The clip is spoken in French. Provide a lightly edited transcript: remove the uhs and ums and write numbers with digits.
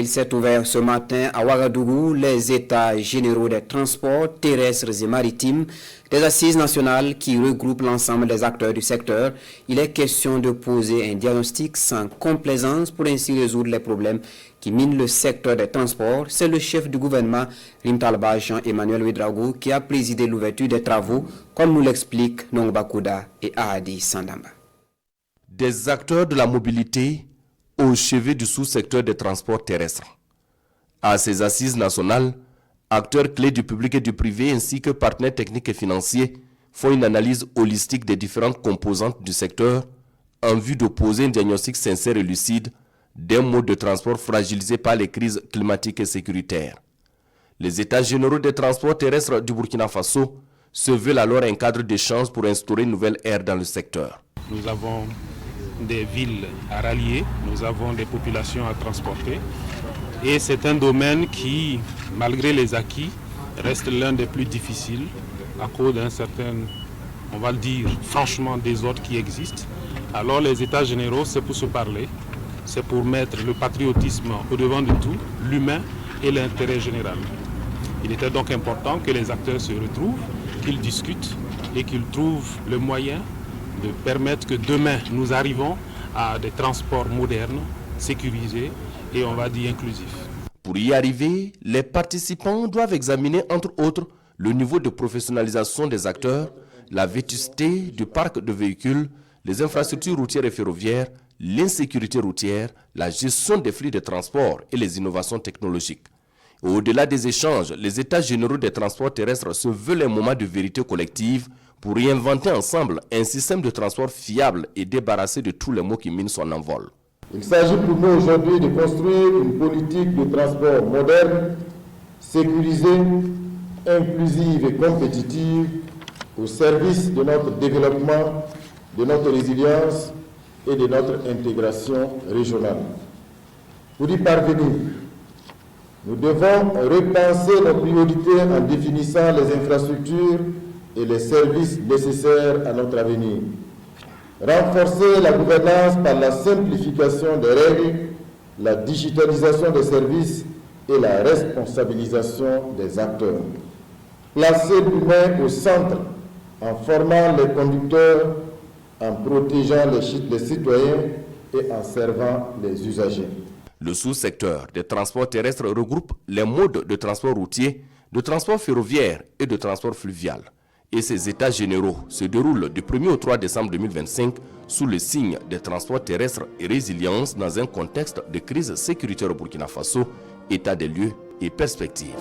Il s'est ouvert ce matin à Ouagadougou les états généraux des transports terrestres et maritimes, des assises nationales qui regroupent l'ensemble des acteurs du secteur. Il est question de poser un diagnostic sans complaisance pour ainsi résoudre les problèmes qui minent le secteur des transports. C'est le chef du gouvernement, Rimtalba Jean-Emmanuel Ouedraogo, qui a présidé l'ouverture des travaux, comme nous l'expliquent Nongba Kouda et Ahadi Sandamba. Des acteurs de la mobilité au chevet du sous-secteur des transports terrestres. À ces assises nationales, acteurs clés du public et du privé ainsi que partenaires techniques et financiers font une analyse holistique des différentes composantes du secteur en vue de poser un diagnostic sincère et lucide d'un mode de transport fragilisé par les crises climatiques et sécuritaires. Les états généraux des transports terrestres du Burkina Faso se veulent alors un cadre d'échange pour instaurer une nouvelle ère dans le secteur. Nous avons des villes à rallier, nous avons des populations à transporter et c'est un domaine qui, malgré les acquis, reste l'un des plus difficiles à cause d'un certain, on va le dire franchement, désordre qui existe. Alors les états généraux, c'est pour se parler, c'est pour mettre le patriotisme au devant de tout, l'humain et l'intérêt général. Il était donc important que les acteurs se retrouvent, qu'ils discutent et qu'ils trouvent le moyen de permettre que demain nous arrivons à des transports modernes, sécurisés et on va dire inclusifs. Pour y arriver, les participants doivent examiner entre autres le niveau de professionnalisation des acteurs, la vétusté du parc de véhicules, les infrastructures routières et ferroviaires, l'insécurité routière, la gestion des flux de transport et les innovations technologiques. Au-delà des échanges, les états généraux des transports terrestres se veulent un moment de vérité collective pour réinventer ensemble un système de transport fiable et débarrassé de tous les maux qui minent son envol. Il s'agit pour nous aujourd'hui de construire une politique de transport moderne, sécurisée, inclusive et compétitive au service de notre développement, de notre résilience et de notre intégration régionale. Pour y parvenir, nous devons repenser nos priorités en définissant les infrastructures et les services nécessaires à notre avenir. Renforcer la gouvernance par la simplification des règles, la digitalisation des services et la responsabilisation des acteurs. Placer l'humain au centre en formant les conducteurs, en protégeant les citoyens et en servant les usagers. Le sous-secteur des transports terrestres regroupe les modes de transport routier, de transport ferroviaire et de transport fluvial. Et ces états généraux se déroulent du 1er au 3 décembre 2025 sous le signe des transports terrestres et résilience dans un contexte de crise sécuritaire au Burkina Faso, état des lieux et perspectives.